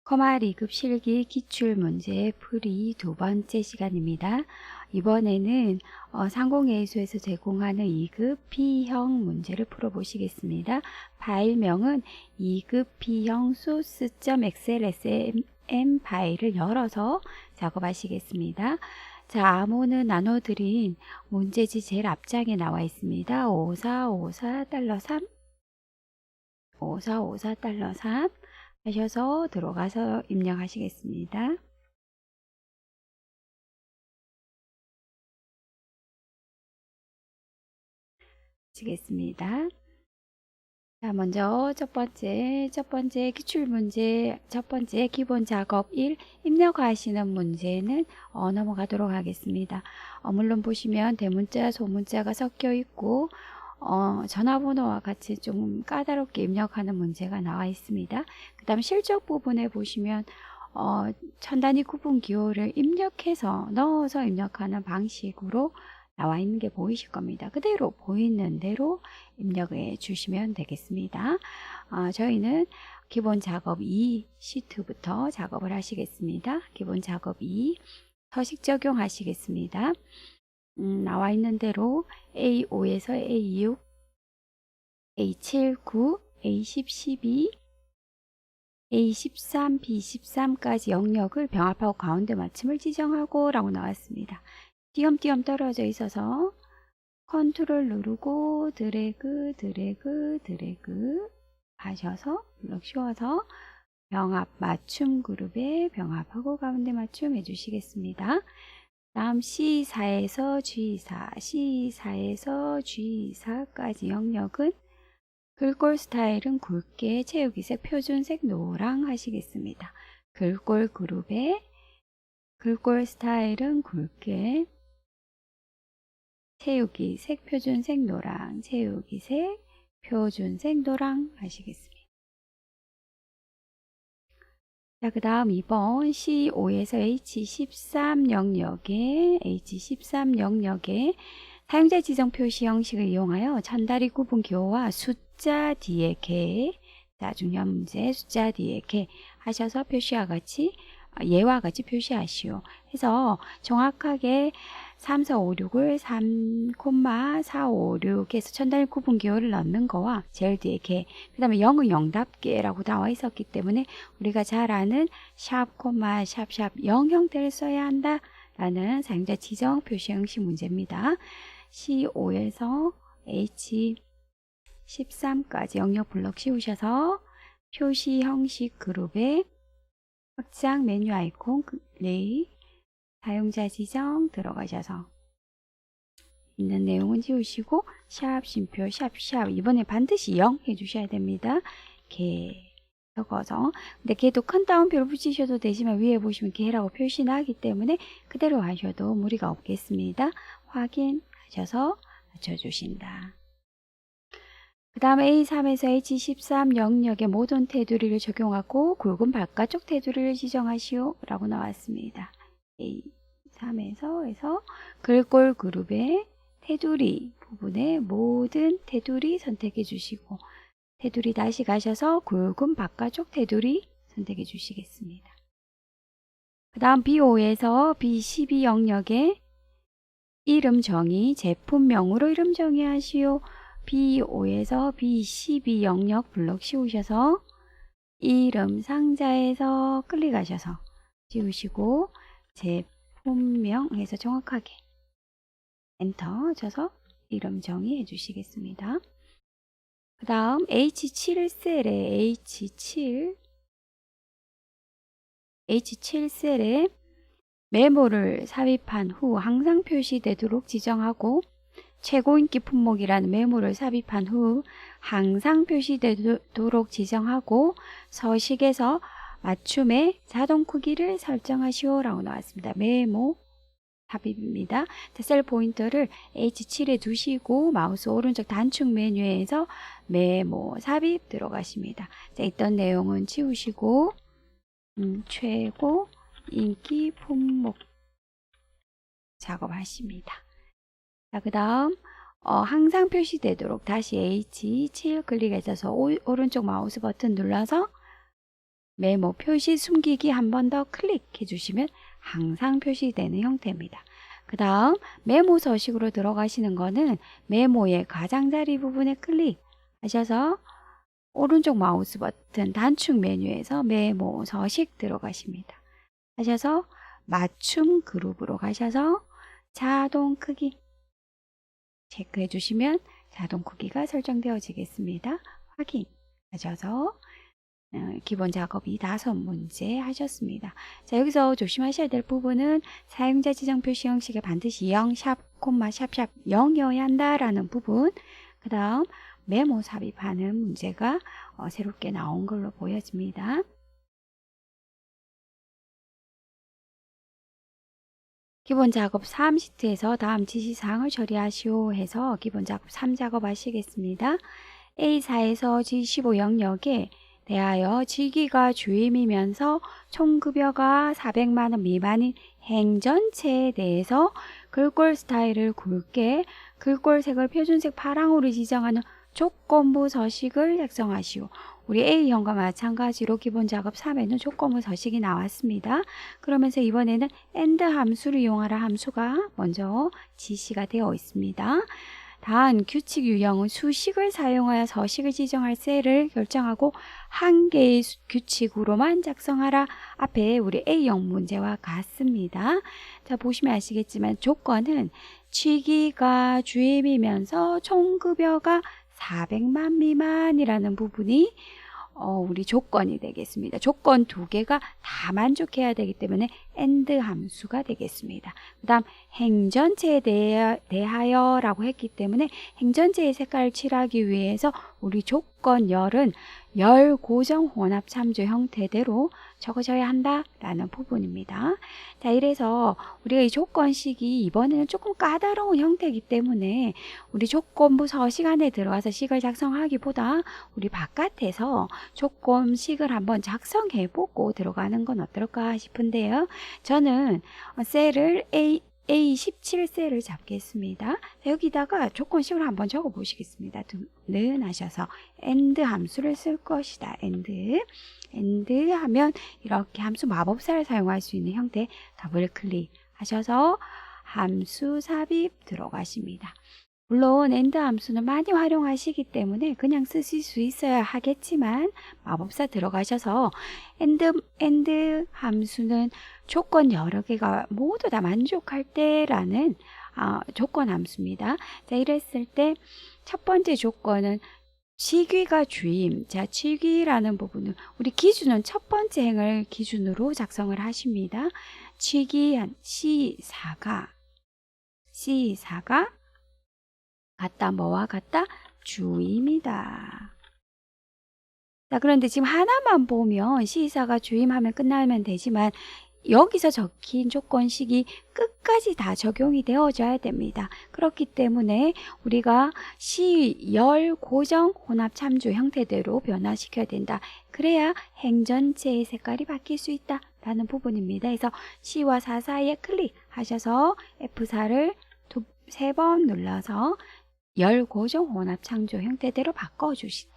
커마 2급 실기 기출문제 풀이 두 번째 시간입니다. 이번에는 상공회의소에서 제공하는 2급 B형 문제를 풀어보시겠습니다. 파일명은 2급 B형 source.xlsm 파일을 열어서 작업하시겠습니다. 자, 암호는 나눠드린 문제지 제일 앞장에 나와 있습니다. 5454$3 5454$3 하셔서 들어가서 입력하시겠습니다. 시겠습니다. 자, 먼저 첫 번째 기출문제 첫 번째 기본 작업 1 입력하시는 문제는 넘어가도록 하겠습니다. 물론 보시면 대문자, 소문자가 섞여 있고 전화번호와 같이 좀 까다롭게 입력하는 문제가 나와 있습니다. 그 다음 실적 부분에 보시면 천 단위 구분 기호를 입력해서 넣어서 입력하는 방식으로 나와 있는 게 보이실 겁니다. 그대로 보이는 대로 입력해 주시면 되겠습니다. 저희는 기본 작업 2 시트부터 작업을 하시겠습니다. 기본 작업 2 서식 적용하시겠습니다. 나와 있는 대로 A5에서 A6, A7, 9, A10, 12, A13, B13까지 영역을 병합하고 가운데 맞춤을 지정하고 라고 나왔습니다. 띄엄띄엄 떨어져 있어서 컨트롤 누르고 드래그 하셔서 블럭 씌워서 병합 맞춤 그룹에 병합하고 가운데 맞춤 해주시겠습니다. 다음 C4에서 G4, C4에서 G4까지 영역은 글꼴 스타일은 굵게, 채우기색, 표준색, 노랑 하시겠습니다. 글꼴 그룹에 글꼴 스타일은 굵게, 채우기색, 표준색, 노랑, 채우기색, 표준색, 노랑 하시겠습니다. 자, 그 다음 2번 C5에서 H13 영역에 사용자 지정 표시 형식을 이용하여 천다리 구분 기호와 숫자 뒤에 개, 자, 중요한 문제 숫자 뒤에 개 하셔서 표시와 같이 예와 같이 표시하시오. 해서 정확하게 3, 4, 5, 6을 3,456에서 천단위 구분 기호를 넣는 거와 제일 뒤에 개, 그 다음에 0은 0답게 라고 나와 있었기 때문에 우리가 잘 아는 샵, 샵 0 형태를 써야 한다 라는 사용자 지정 표시 형식 문제입니다. C5에서 H13까지 영역 블럭 씌우셔서 표시 형식 그룹에 확장 메뉴 아이콘 레이 사용자 지정 들어가셔서 있는 내용은 지우시고 샵 쉼표 샵 이번에 반드시 0 해주셔야 됩니다. 개 적어서 근데 개도 큰 따옴표를 붙이셔도 되지만 위에 보시면 개라고 표시 나기 때문에 그대로 하셔도 무리가 없겠습니다. 확인하셔서 맞춰주신다. 그 다음 A3에서 H13 영역의 모든 테두리를 적용하고 굵은 바깥쪽 테두리를 지정하시오 라고 나왔습니다. A3에서 글꼴 그룹의 테두리 부분에 모든 테두리 선택해 주시고 테두리 다시 가셔서 굵은 바깥쪽 테두리 선택해 주시겠습니다. 그 다음 B5에서 B12 영역의 이름 정의, 제품명으로 이름 정의하시오. B5에서 B12 영역 블럭 씌우셔서 이름 상자에서 클릭하셔서 지우시고 제품명 해서 정확하게 엔터 쳐서 이름 정의해 주시겠습니다. 그 다음 H7셀에 H7셀에 메모를 삽입한 후 항상 표시되도록 지정하고 최고인기 품목이라는 메모를 삽입한 후 항상 표시되도록 지정하고 서식에서 맞춤의 자동 크기를 설정하시오 라고 나왔습니다. 메모 삽입입니다. 셀 포인터를 H7에 두시고 마우스 오른쪽 단축 메뉴에서 메모 삽입 들어가십니다. 자, 있던 내용은 지우시고 최고 인기 품목 작업하십니다. 자, 그 다음 항상 표시되도록 다시 H7 클릭해서 오른쪽 마우스 버튼 눌러서 메모 표시 숨기기 한 번 더 클릭해 주시면 항상 표시되는 형태입니다. 그 다음 메모 서식으로 들어가시는 거는 메모의 가장자리 부분에 클릭하셔서 오른쪽 마우스 버튼 단축 메뉴에서 메모 서식 들어가십니다. 하셔서 맞춤 그룹으로 가셔서 자동 크기 체크해 주시면 자동 크기가 설정되어지겠습니다. 확인하셔서 기본 작업이 5문제 하셨습니다. 자, 여기서 조심하셔야 될 부분은 사용자 지정 표시 형식에 반드시 0, 샵, 콤마, 샵샵 0이어야 한다라는 부분. 그 다음 메모 삽입하는 문제가 새롭게 나온 걸로 보여집니다. 기본 작업 3 시트에서 다음 지시사항을 처리하시오 해서 기본 작업 3 작업하시겠습니다. A4에서 G15 영역에 대하여 직위가 주임이면서 총급여가 400만원 미만인 행전체에 대해서 글꼴 스타일을 굵게, 글꼴색을 표준색 파랑으로 지정하는 조건부 서식을 작성하시오. 우리 A형과 마찬가지로 기본 작업 3에는 조건부 서식이 나왔습니다. 그러면서 이번에는 AND 함수를 이용하라 함수가 먼저 지시가 되어 있습니다. 단 규칙 유형은 수식을 사용하여 서식을 지정할 셀을 결정하고 한 개의 규칙으로만 작성하라. 앞에 우리 A형 문제와 같습니다. 자, 보시면 아시겠지만 조건은 직위가 주임이면서 총급여가 400만 미만이라는 부분이 우리 조건이 되겠습니다. 조건 2개가 다 만족해야 되기 때문에 AND 함수가 되겠습니다. 그 다음 행전체에 대하여 라고 했기 때문에 행전체의 색깔을 칠하기 위해서 우리 조건 열은 열 고정 혼합 참조 형태대로 적어져야 한다라는 부분입니다. 자, 이래서 우리가 이 조건식이 이번에는 조금 까다로운 형태이기 때문에 우리 조건부 서식 안에 들어가서 식을 작성하기보다 우리 바깥에서 조건식을 한번 작성해보고 들어가는 건 어떨까 싶은데요. 저는 셀을 A17 셀을 잡겠습니다. 여기다가 조건식을 한번 적어 보시겠습니다. 는 하셔서 AND 함수를 쓸 것이다. AND 하면 이렇게 함수 마법사를 사용할 수 있는 형태 더블 클릭 하셔서 함수 삽입 들어가십니다. 물론 AND 함수는 많이 활용하시기 때문에 그냥 쓰실 수 있어야 하겠지만 마법사 들어가셔서 AND 함수는 조건 여러 개가 모두 다 만족할 때라는 조건 함수입니다. 자, 이랬을 때 첫 번째 조건은 직위가 주임. 자, 직위라는 부분은 우리 기준은 첫 번째 행을 기준으로 작성을 하십니다. 직위한 C4가 같다. 뭐와 같다? 주임이다. 자, 그런데 지금 하나만 보면 C4가 주임하면 끝나면 되지만 여기서 적힌 조건식이 끝까지 다 적용이 되어져야 됩니다. 그렇기 때문에 우리가 시열 고정 혼합 참조 형태대로 변화시켜야 된다. 그래야 행전체의 색깔이 바뀔 수 있다 라는 부분입니다. 그래서 C와 4 사이에 클릭하셔서 F4를 3번 눌러서 열 고정 혼합 창조 형태대로 바꿔주신다.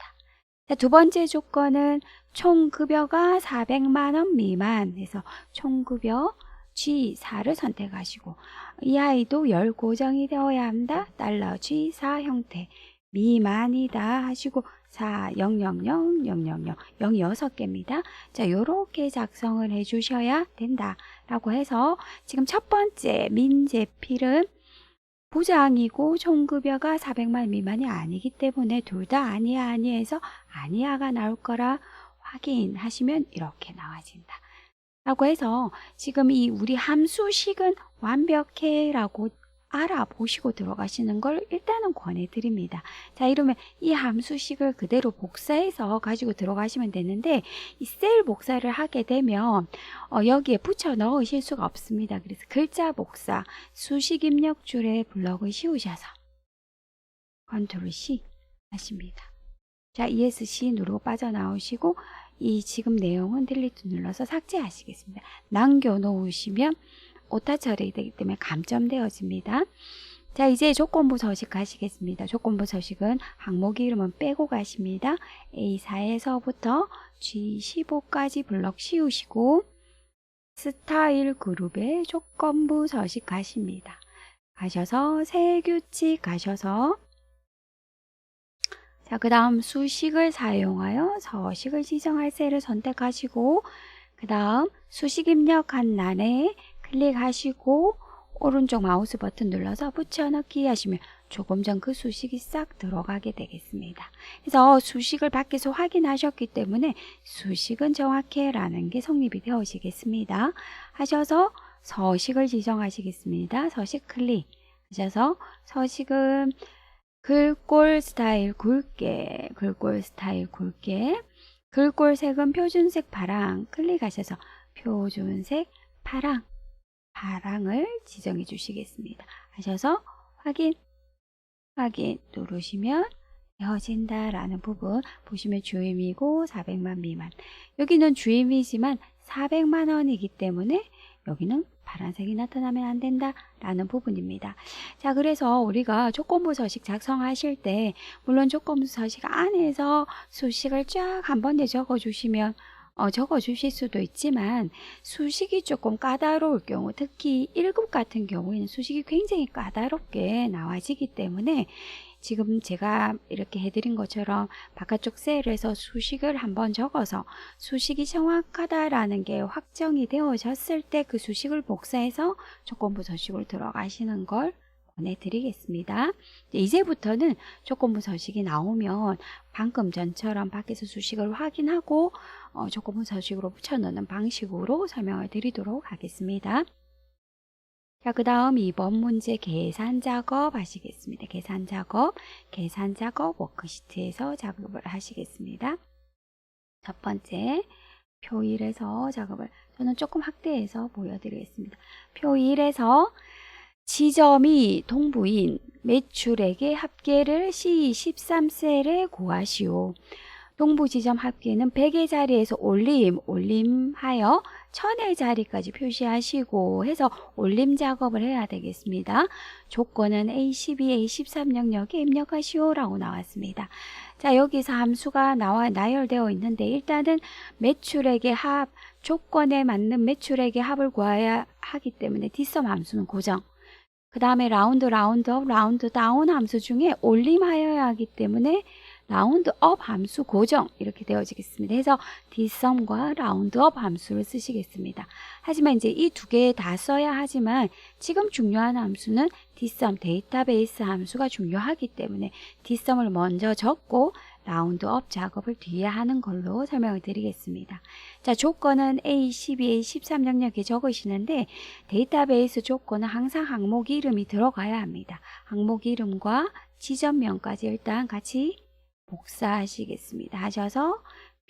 자, 두 번째 조건은 총급여가 400만원 미만 해서 총급여 G4를 선택하시고 이 아이도 열 고정이 되어야 한다. 달러 G4 형태 미만이다 하시고 4, 0, 0, 0, 0, 0, 0, 0이 6개입니다. 자, 요렇게 작성을 해 주셔야 된다 라고 해서 지금 첫 번째 민제필은 부장이고 총급여가 400만 미만이 아니기 때문에 둘 다 아니야 아니해서 아니야가 나올 거라 확인하시면 이렇게 나와진다 라고 해서 지금 이 우리 함수식은 완벽해 라고 알아보시고 들어가시는 걸 일단은 권해드립니다. 자, 이러면 이 함수식을 그대로 복사해서 가지고 들어가시면 되는데 이 셀 복사를 하게 되면 여기에 붙여 넣으실 수가 없습니다. 그래서 글자 복사, 수식 입력줄에 블럭을 씌우셔서 컨트롤 C 하십니다. 자, ESC 누르고 빠져나오시고 이 지금 내용은 딜리트 눌러서 삭제하시겠습니다. 남겨 놓으시면 오타 처리되기 때문에 감점되어집니다. 자, 이제 조건부 서식 가시겠습니다. 조건부 서식은 항목 이름은 빼고 가십니다. A4에서부터 G15까지 블럭 씌우시고 스타일 그룹의 조건부 서식 가십니다. 가셔서 새 규칙 가셔서 자, 그 다음 수식을 사용하여 서식을 지정할 셀을 선택하시고 그 다음 수식 입력한欄에 클릭하시고 오른쪽 마우스 버튼 눌러서 붙여넣기 하시면 조금 전 그 수식이 싹 들어가게 되겠습니다. 그래서 수식을 밖에서 확인하셨기 때문에 수식은 정확해 라는 게 성립이 되어지겠습니다. 하셔서 서식을 지정하시겠습니다. 서식 클릭 하셔서 서식은 글꼴 스타일 굵게, 글꼴 스타일 굵게, 글꼴 색은 표준색 파랑 클릭하셔서 표준색 파랑, 파랑을 지정해 주시겠습니다. 하셔서 확인 누르시면 되어진다라는 부분 보시면 주임이고 400만 미만. 여기는 주임이지만 400만 원이기 때문에 여기는 파란색이 나타나면 안 된다 라는 부분입니다. 자, 그래서 우리가 조건부 서식 작성하실 때 물론 조건부 서식 안에서 수식을 쫙 한 번에 적어 주시면 적어 주실 수도 있지만 수식이 조금 까다로울 경우 특히 1급 같은 경우에는 수식이 굉장히 까다롭게 나와지기 때문에 지금 제가 이렇게 해드린 것처럼 바깥쪽 셀에서 수식을 한번 적어서 수식이 정확하다라는 게 확정이 되어졌을 때 그 수식을 복사해서 조건부 서식으로 들어가시는 걸 권해드리겠습니다. 이제부터는 조건부 서식이 나오면 방금 전처럼 밖에서 수식을 확인하고 조건부 서식으로 붙여넣는 방식으로 설명을 드리도록 하겠습니다. 자, 그 다음 2번 문제 계산 작업 하시겠습니다. 계산 작업 워크시트에서 작업을 하시겠습니다. 첫 번째 표 1에서 작업을 저는 조금 확대해서 보여드리겠습니다. 표 1에서 지점이 동부인 매출액의 합계를 C13셀에 구하시오. 동부 지점 합계는 100의 자리에서 올림하여 1000의 자리까지 표시하시고 해서 올림 작업을 해야 되겠습니다. 조건은 A12, A13 영역에 입력하시오 라고 나왔습니다. 자, 여기서 함수가 나열되어 있는데 일단은 매출액의 합, 조건에 맞는 매출액의 합을 구해야 하기 때문에 뒷섬 함수는 고정. 그 다음에 라운드 업, 라운드 다운 함수 중에 올림하여야 하기 때문에 라운드업 함수 고정 이렇게 되어지겠습니다. 해서 뒷섬과 라운드업 함수를 쓰시겠습니다. 하지만 이제 이 두 개 다 써야 하지만 지금 중요한 함수는 뒷섬 데이터베이스 함수가 중요하기 때문에 뒷섬을 먼저 적고 라운드업 작업을 뒤에 하는 걸로 설명을 드리겠습니다. 자, 조건은 A12, A13 영역에 적으시는데 데이터베이스 조건은 항상 항목 이름이 들어가야 합니다. 항목 이름과 지점명까지 일단 같이 복사하시겠습니다. 하셔서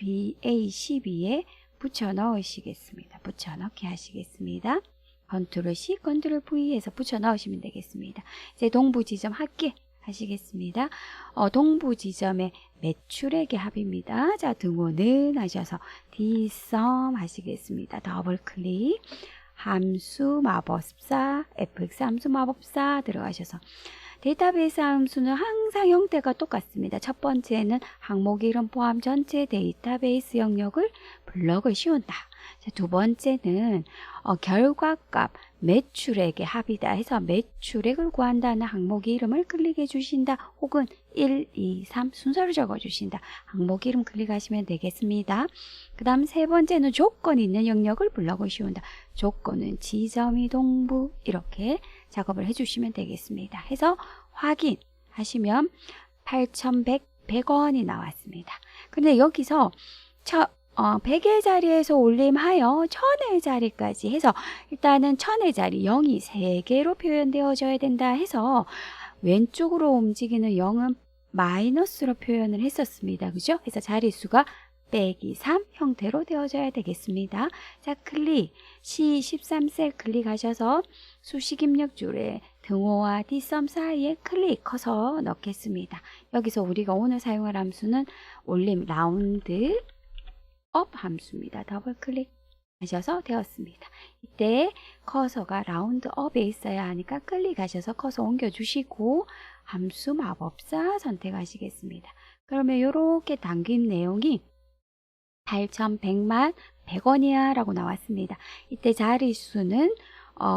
A12에 붙여 넣으시겠습니다. 붙여 넣기 하시겠습니다. 컨트롤 C, 컨트롤 V에서 붙여 넣으시면 되겠습니다. 이제 동부 지점 합계 하시겠습니다. 동부 지점의 매출액의 합입니다. 자, 등호는 하셔서 뒷섬 하시겠습니다. 더블 클릭, 함수 마법사, fx 함수 마법사 들어가셔서 데이터베이스 함수는 항상 형태가 똑같습니다. 첫 번째는 항목 이름 포함 전체 데이터베이스 영역을 블럭을 씌운다. 자, 두 번째는 결과값 매출액의 합이다 해서 매출액을 구한다는 항목 이름을 클릭해 주신다. 혹은 1, 2, 3 순서를 적어 주신다. 항목 이름 클릭하시면 되겠습니다. 그 다음 세 번째는 조건이 있는 영역을 블럭을 씌운다. 조건은 지점이 동부 이렇게 작업을 해주시면 되겠습니다. 해서 확인하시면 8,100원이 나왔습니다. 근데 여기서 100의 자리에서 올림하여 1000의 자리까지 해서 일단은 1000의 자리 0이 3개로 표현되어져야 된다 해서 왼쪽으로 움직이는 0은 마이너스로 표현을 했었습니다. 그죠? 그래서 자릿수가 빼기 3 형태로 되어져야 되겠습니다. 자, 클릭 C13셀 클릭하셔서 수식 입력 줄에 등호와 뒷섬 사이에 클릭 커서 넣겠습니다. 여기서 우리가 오늘 사용할 함수는 올림 라운드 업 함수입니다. 더블 클릭 하셔서 되었습니다. 이때 커서가 라운드업에 있어야 하니까 클릭하셔서 커서 옮겨주시고 함수 마법사 선택하시겠습니다. 그러면 이렇게 담긴 내용이 8,100만 100원이야 라고 나왔습니다. 이때 자릿수는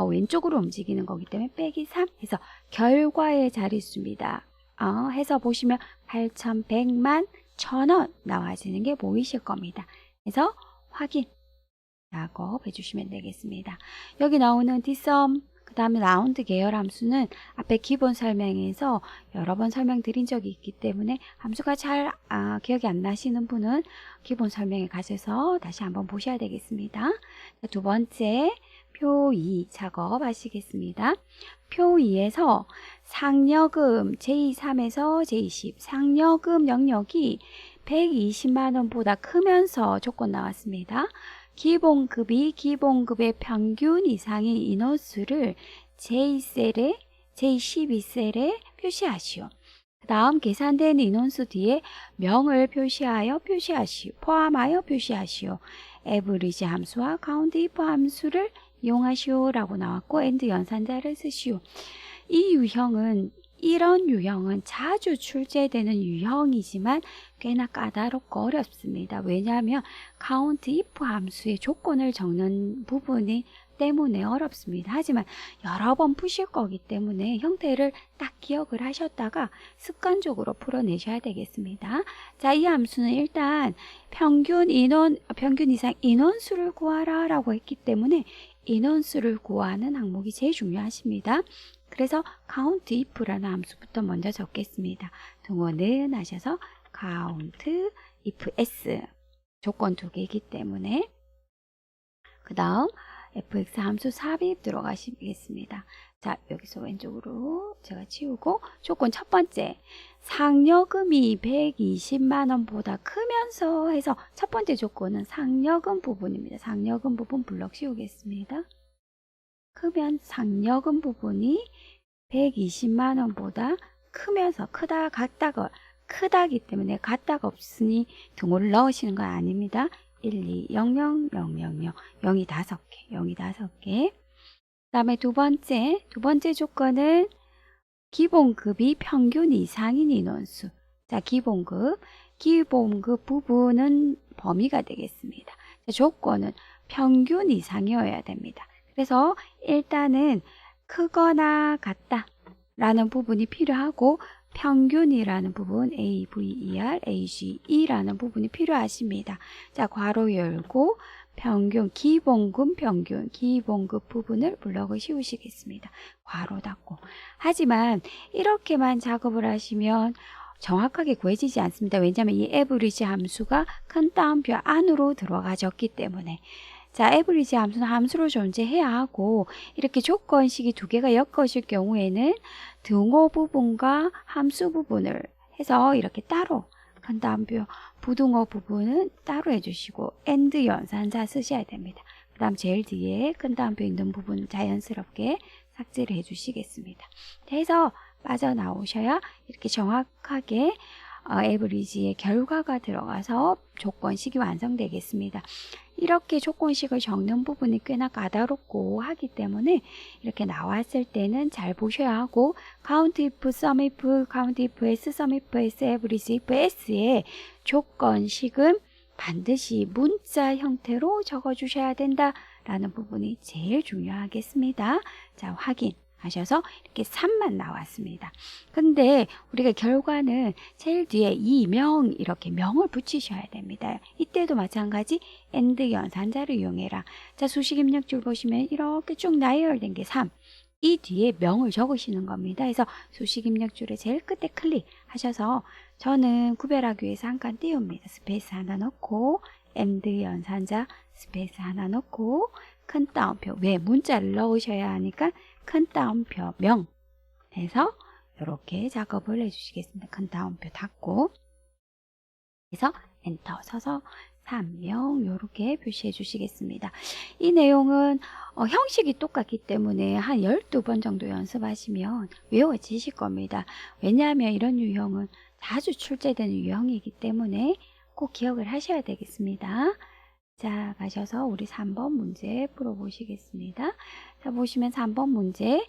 왼쪽으로 움직이는 거기 때문에 빼기 3 해서 결과의 자릿수입니다. 해서 보시면 8,100만 1,000원 나와지는 게 보이실 겁니다. 그래서 확인 작업 해주시면 되겠습니다. 여기 나오는 dsum 그 다음에 라운드 계열 함수는 앞에 기본 설명에서 여러 번 설명드린 적이 있기 때문에 함수가 잘 기억이 안 나시는 분은 기본 설명에 가셔서 다시 한번 보셔야 되겠습니다. 두 번째 표 2 작업 하시겠습니다. 표 2에서 상여금 제3에서 제20 상여금 영역이 120만원보다 크면서 조건 나왔습니다. 기본급이 기본급의 평균 이상인 인원수를 제1셀에 제12셀에 표시하시오. 그 다음 계산된 인원수 뒤에 명을 포함하여 표시하시오. average 함수와 count if 함수를 이용하시오 라고 나왔고 and 연산자를 쓰시오. 이런 유형은 자주 출제되는 유형이지만 꽤나 까다롭고 어렵습니다. 왜냐하면 count if 함수의 조건을 적는 부분이 때문에 어렵습니다. 하지만 여러 번 푸실 거기 때문에 형태를 딱 기억을 하셨다가 습관적으로 풀어내셔야 되겠습니다. 자, 이 함수는 일단 평균 이상 인원수를 구하라 라고 했기 때문에 인원수를 구하는 항목이 제일 중요하십니다. 그래서 count if라는 함수부터 먼저 적겠습니다. 등호는 하셔서 count if s 조건 두 개이기 때문에 그 다음 fx 함수 삽입 들어가시겠습니다. 자, 여기서 왼쪽으로 제가 치우고 조건 첫 번째 상여금이 120만원보다 크면서 해서 첫 번째 조건은 상여금 부분입니다. 상여금 부분 블럭 씌우겠습니다. 크면 상여금 부분이 120만원보다 크면서 크다기 때문에 같다가 없으니 등호를 넣으시는 건 아닙니다. 1, 2, 0, 0, 0, 0, 0, 0이 5개, 0이 5개. 그 다음에 두 번째 조건은 기본급이 평균 이상인 인원수. 자, 기본급 부분은 범위가 되겠습니다. 자, 조건은 평균 이상이어야 됩니다. 그래서 일단은 크거나 같다 라는 부분이 필요하고 평균이라는 부분 AVER, AGE라는 부분이 필요하십니다. 자, 괄호 열고 평균, 기본급 부분을 블럭을 씌우시겠습니다. 괄호 닫고. 하지만 이렇게만 작업을 하시면 정확하게 구해지지 않습니다. 왜냐하면 이 average 함수가 큰 따옴표 안으로 들어가졌기 때문에. 자, average 함수는 함수로 존재해야 하고 이렇게 조건식이 두 개가 엮어질 경우에는 등호 부분과 함수 부분을 해서 이렇게 따로 큰 따옴표 부등호 부분은 따로 해주시고 and 연산자 쓰셔야 됩니다. 그 다음 제일 뒤에 큰 따옴표 있는 부분 자연스럽게 삭제를 해주시겠습니다. 해서 빠져나오셔야 이렇게 정확하게 average의 결과가 들어가서 조건식이 완성되겠습니다. 이렇게 조건식을 적는 부분이 꽤나 까다롭고 하기 때문에 이렇게 나왔을 때는 잘 보셔야 하고 count if, sum if, count if s, sum if s, average if s의 조건식은 반드시 문자 형태로 적어 주셔야 된다라는 부분이 제일 중요하겠습니다. 자, 확인 하셔서 이렇게 3만 나왔습니다. 근데 우리가 결과는 제일 뒤에 이렇게 명을 붙이셔야 됩니다. 이때도 마찬가지 and 연산자를 이용해라. 자, 수식 입력줄 보시면 이렇게 쭉 나열된 게 3. 이 뒤에 명을 적으시는 겁니다. 그래서 수식 입력줄에 제일 끝에 클릭하셔서 저는 구별하기 위해서 한 칸 띄웁니다. 스페이스 하나 넣고 and 연산자 스페이스 하나 넣고 큰 따옴표, 왜 문자를 넣으셔야 하니까 큰 따옴표 명 해서 이렇게 작업을 해주시겠습니다. 큰 따옴표 닫고 해서 엔터 서서 3명 이렇게 표시해 주시겠습니다. 이 내용은 형식이 똑같기 때문에 한 12번 정도 연습하시면 외워지실 겁니다. 왜냐하면 이런 유형은 자주 출제되는 유형이기 때문에 꼭 기억을 하셔야 되겠습니다. 자, 가셔서 우리 3번 문제 풀어보시겠습니다. 자, 보시면 3번 문제.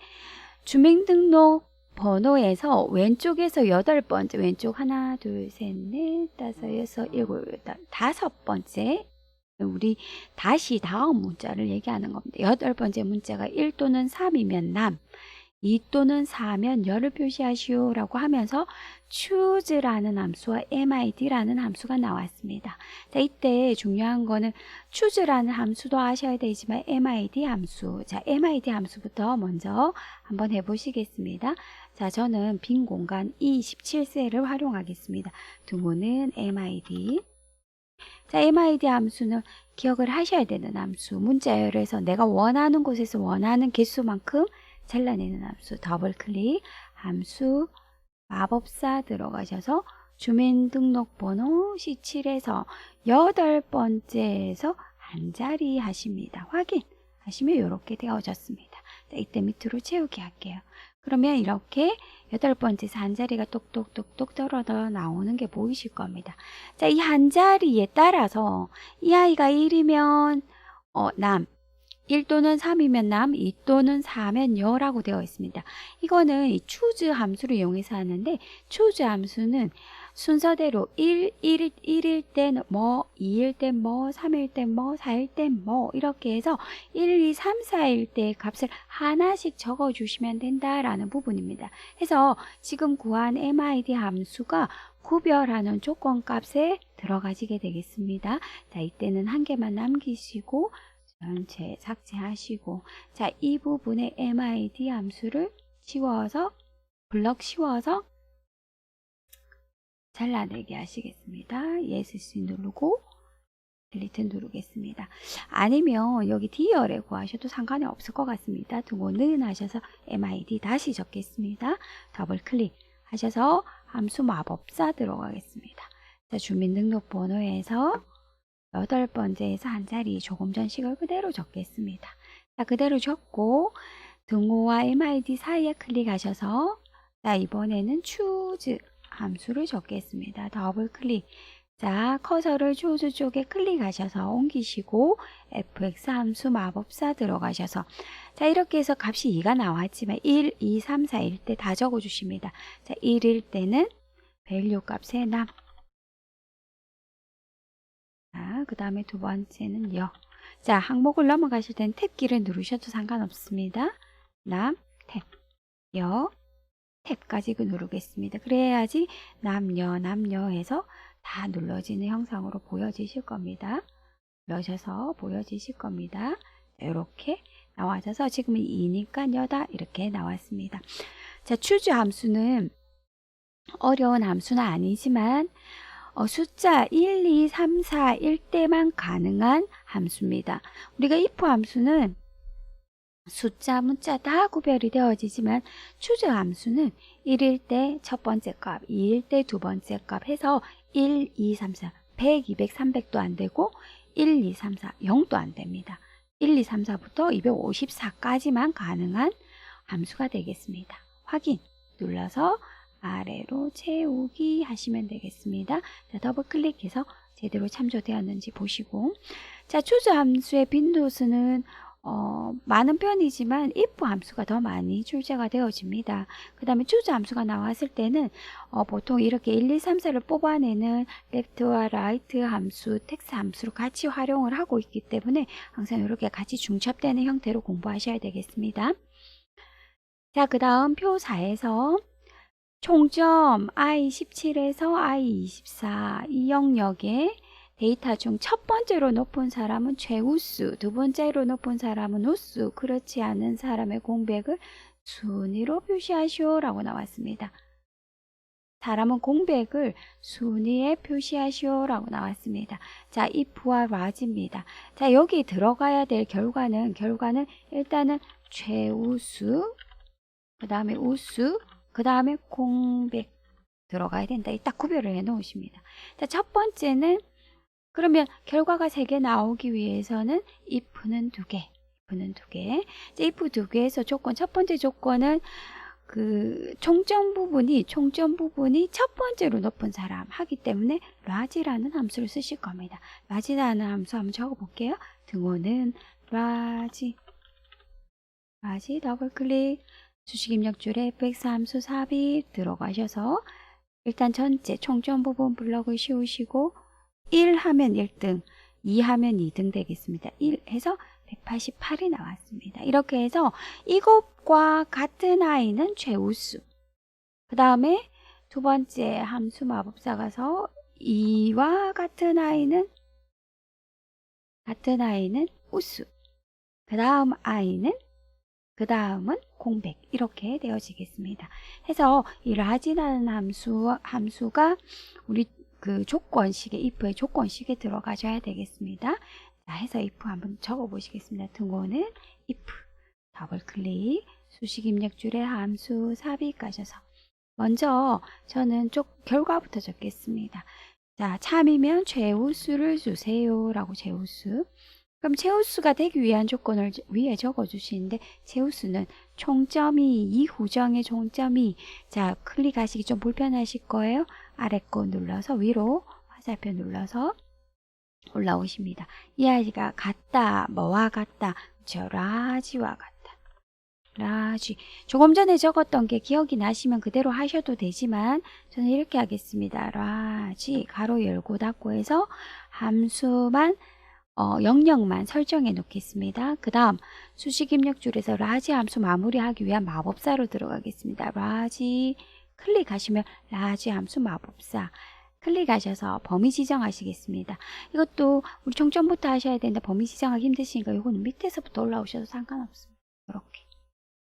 주민등록 번호에서 왼쪽에서 8번째, 왼쪽 하나, 둘, 셋, 넷, 다섯, 여섯, 일곱, 여덟, 5번째. 우리 다시 다음 문자를 얘기하는 겁니다. 8번째 문자가 1 또는 3이면 남, 2 또는 4면 열을 표시하시오 라고 하면서 choose라는 함수와 mid라는 함수가 나왔습니다. 자, 이때 중요한 거는 choose라는 함수도 아셔야 되지만 mid 함수, 자, mid 함수부터 먼저 한번 해보시겠습니다. 자, 저는 빈 공간 E17셀을 활용하겠습니다. 등호는 mid. 자, mid 함수는 기억을 하셔야 되는 함수, 문자열에서 내가 원하는 곳에서 원하는 개수만큼 잘라내는 함수, 더블 클릭, 함수, 마법사 들어가셔서 주민등록번호 C7에서 8번째에서 한 자리 하십니다. 확인하시면 이렇게 되어졌습니다. 자, 이때 밑으로 채우기 할게요. 그러면 이렇게 8번째에서 한 자리가 똑똑똑똑 떨어져 나오는 게 보이실 겁니다. 자, 이 한 자리에 따라서 이 아이가 1이면 남, 1 또는 3이면 남, 2 또는 4면 여라고 되어 있습니다. 이거는 이 choose 함수를 이용해서 하는데 choose 함수는 순서대로 1일 땐 뭐, 2일 땐 뭐, 3일 땐 뭐, 4일 땐 뭐 이렇게 해서 1, 2, 3, 4일 때 값을 하나씩 적어주시면 된다라는 부분입니다. 그래서 지금 구한 MID 함수가 구별하는 조건값에 들어가지게 되겠습니다. 자, 이때는 한 개만 남기시고 전체 삭제하시고, 자, 이 부분에 MID 함수를 지워서 블럭 씌워서 잘라내게 하시겠습니다. ESC 누르고 딜리트 누르겠습니다. 아니면 여기 D열에 구하셔도 상관이 없을 것 같습니다. 등호는 하셔서 MID 다시 적겠습니다. 더블 클릭 하셔서 함수 마법사 들어가겠습니다. 자, 주민등록번호에서 8번째에서 한 자리 조금 전식을 그대로 적겠습니다. 자, 그대로 적고 등호와 MID 사이에 클릭하셔서 자, 이번에는 choose 함수를 적겠습니다. 더블 클릭. 자, 커서를 choose 쪽에 클릭하셔서 옮기시고 fx 함수 마법사 들어가셔서 자, 이렇게 해서 값이 2가 나왔지만 1, 2, 3, 4일 때 다 적어주십니다. 자, 1일 때는 밸류 값에 남. 그 다음에 두 번째는 여. 자, 항목을 넘어가실 땐 탭키를 누르셔도 상관없습니다. 남, 탭, 여, 탭까지 누르겠습니다. 그래야지 남여 해서 다 눌러지는 형상으로 보여지실 겁니다. 눌러셔서 보여지실 겁니다. 이렇게 나와져서 지금은 2니까 여다 이렇게 나왔습니다. 자, choose 함수는 어려운 함수는 아니지만 숫자 1, 2, 3, 4일 때만 가능한 함수입니다. 우리가 if 함수는 숫자, 문자 다 구별이 되어지지만 choose 함수는 1일 때 첫 번째 값, 2일 때 두 번째 값 해서 1, 2, 3, 4, 100, 200, 300도 안 되고 1, 2, 3, 4, 0도 안 됩니다. 1, 2, 3, 4부터 254까지만 가능한 함수가 되겠습니다. 확인 눌러서 아래로 채우기 하시면 되겠습니다. 자, 더블 클릭해서 제대로 참조되었는지 보시고, 자, choose 함수의 빈도수는 많은 편이지만 if 함수가 더 많이 출제가 되어집니다. 그 다음에 choose 함수가 나왔을 때는 보통 이렇게 1, 2, 3, 4를 뽑아내는 left와 right 함수, text 함수로 같이 활용을 하고 있기 때문에 항상 이렇게 같이 중첩되는 형태로 공부하셔야 되겠습니다. 자, 그 다음 표 4에서 총점 I17에서 I24 이 영역에 데이터 중 첫 번째로 높은 사람은 최우수, 두 번째로 높은 사람은 우수, 그렇지 않은 사람의 공백을 순위로 표시하시오 라고 나왔습니다. 사람은 공백을 순위에 표시하시오 라고 나왔습니다. 자, if와 was입니다. 자, 여기 들어가야 될 결과는 일단은 최우수, 그 다음에 우수, 그 다음에 공백 들어가야 된다. 딱 구별을 해 놓으십니다. 자, 첫 번째는 그러면 결과가 3개 나오기 위해서는 if는 2개. 자, if 2개에서 조건, 첫 번째 조건은 총점 부분이 첫 번째로 높은 사람 하기 때문에 라지라는 함수를 쓰실 겁니다. 라지라는 함수 한번 적어볼게요. 등호는 라지 더블 클릭 수식 입력줄에 fx 함수 삽입 들어가셔서 일단 전체 총점 부분 블럭을 씌우시고 1 하면 1등, 2 하면 2등 되겠습니다. 1 해서 188이 나왔습니다. 이렇게 해서 이것과 같은 i는 최우수. 그 다음에 두 번째 함수 마법사 가서 2와 같은 i는 우수. 그 다음은 공백 이렇게 되어지겠습니다. 해서 이 라지라는 함수가 우리 조건식의 if의 조건식에 들어가셔야 되겠습니다. 자, 해서 if 한번 적어 보시겠습니다. 등호는 if 더블 클릭 수식 입력줄에 함수 삽입 가셔서 먼저 저는 결과부터 적겠습니다. 자, 참이면 최우수를 주세요 라고 최우수. 그럼 최우수가 되기 위한 조건을 위에 적어주시는데 최우수는 총점이 이후정의 총점이 자 클릭하시기 좀 불편하실 거예요. 아래 거 눌러서 위로 화살표 눌러서 올라오십니다. 이 아이가 같다 뭐와 같다 그렇죠. 라지와 같다. 라지 조금 전에 적었던 게 기억이 나시면 그대로 하셔도 되지만 저는 이렇게 하겠습니다. 라지 가로 열고 닫고 해서 함수만 영역만 설정해 놓겠습니다. 그 다음 수식 입력줄에서 라지 함수 마무리하기 위한 마법사로 들어가겠습니다. 라지 클릭하시면 라지 함수 마법사 클릭하셔서 범위 지정하시겠습니다. 이것도 우리 총점부터 하셔야 되는데 범위 지정하기 힘드시니까 이거는 밑에서부터 올라오셔도 상관없습니다. 이렇게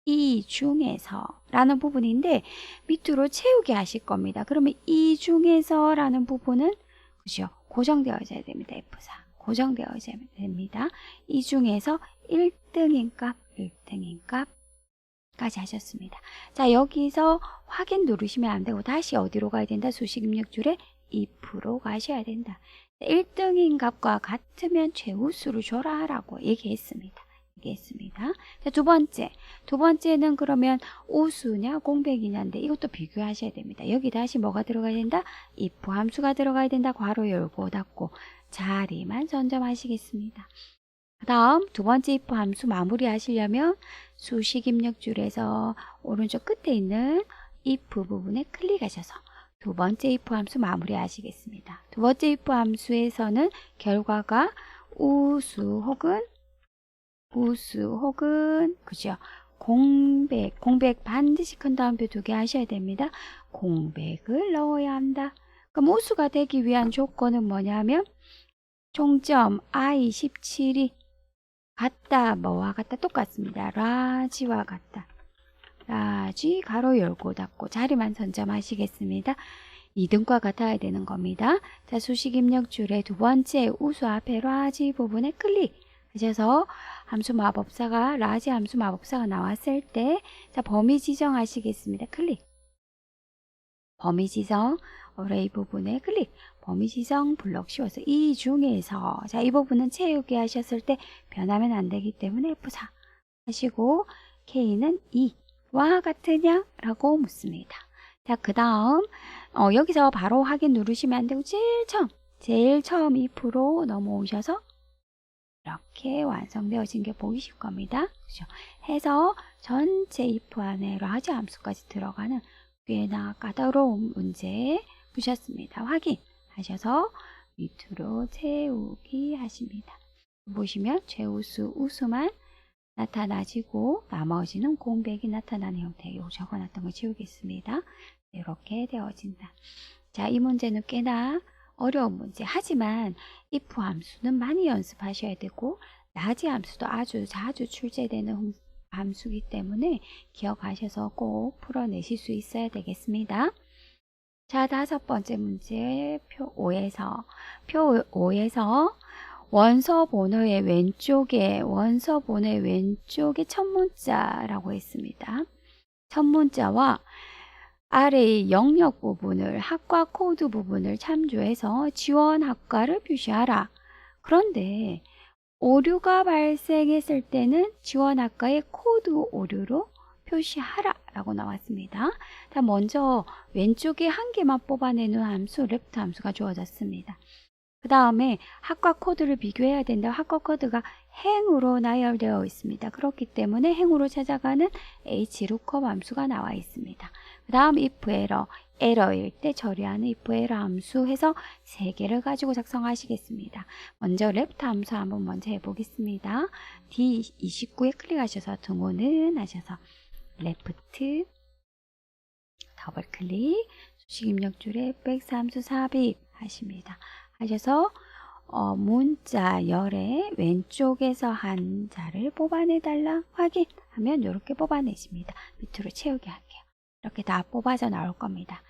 이 중에서 라는 부분인데 밑으로 채우게 하실 겁니다. 그러면 이 중에서 라는 부분은 그죠? 고정되어져야 됩니다. F4 고정되어져야 됩니다. 이 중에서 1등인 값까지 하셨습니다. 자, 여기서 확인 누르시면 안 되고 다시 어디로 가야 된다? 수식 입력줄에 if로 가셔야 된다. 1등인 값과 같으면 최우수를 줘라 라고 얘기했습니다. 자, 두 번째는 그러면 우수냐 공백이냐인데 이것도 비교하셔야 됩니다. 여기 다시 뭐가 들어가야 된다? if 함수가 들어가야 된다. 괄호 열고 닫고 자리만 선점하시겠습니다. 그 다음 두 번째 if 함수 마무리 하시려면 수식 입력줄에서 오른쪽 끝에 있는 if 부분에 클릭하셔서 두 번째 if 함수 마무리 하시겠습니다. 두 번째 if 함수에서는 결과가 우수 혹은 그죠? 공백 반드시 큰 따옴표 2개 하셔야 됩니다. 공백을 넣어야 한다. 그럼 우수가 되기 위한 조건은 뭐냐면 총점 I17이 같다 뭐와 같다 똑같습니다. 라지와 같다. 라지 가로 열고 닫고 자리만 선점하시겠습니다. 2등과 같아야 되는 겁니다. 자, 수식 입력줄에 두 번째 우수 앞에 라지 부분에 클릭 하셔서 라지 함수 마법사가 나왔을 때 자, 범위 지정하시겠습니다. 클릭 범위 지정 어레이 부분에 클릭 범위 지정 블록 씌워서 이 중에서 자, 이 부분은 채우기 하셨을 때 변하면 안 되기 때문에 F4 하시고 K는 2와 같으냐? 라고 묻습니다. 자, 그 다음 여기서 바로 확인 누르시면 안 되고 제일 처음 if로 넘어오셔서 이렇게 완성되어진 게 보이실 겁니다. 그죠? 해서 전체 if 안에 라지 함수까지 들어가는 꽤나 까다로운 문제 푸셨습니다. 확인하셔서 밑으로 채우기 하십니다. 보시면 최우수, 우수만 나타나지고 나머지는 공백이 나타나는 형태. 요 적어놨던 거 지우겠습니다. 이렇게 되어진다. 자, 이 문제는 꽤나 어려운 문제. 하지만 if 함수는 많이 연습하셔야 되고 라지 함수도 아주 자주 출제되는 함수이기 때문에 기억하셔서 꼭 풀어내실 수 있어야 되겠습니다. 자, 다섯 번째 문제 표 5에서 원서 번호의 왼쪽에 첫 문자라고 했습니다. 첫 문자와 아래의 영역 부분을 학과 코드 부분을 참조해서 지원 학과를 표시하라. 그런데 오류가 발생했을 때는 지원 학과의 코드 오류로 표시하라 라고 나왔습니다. 자, 먼저 왼쪽에 한 개만 뽑아내는 함수 left 함수가 주어졌습니다. 그 다음에 학과 코드를 비교해야 된다. 학과 코드가 행으로 나열되어 있습니다. 그렇기 때문에 행으로 찾아가는 hlookup 함수가 나와 있습니다. 그 다음 if error, 에러일 때 처리하는 if error 함수 해서 3개를 가지고 작성하시겠습니다. 먼저 left 함수 한번 먼저 해보겠습니다. D29에 클릭하셔서 등호는 하셔서 left 더블 클릭 수식 입력줄에 fx 함수 삽입 하십니다. 하셔서 문자 열에 왼쪽에서 한자를 뽑아내달라 확인하면 이렇게 뽑아내십니다. 밑으로 채우게 할게요. 이렇게 다 뽑아져 나올 겁니다.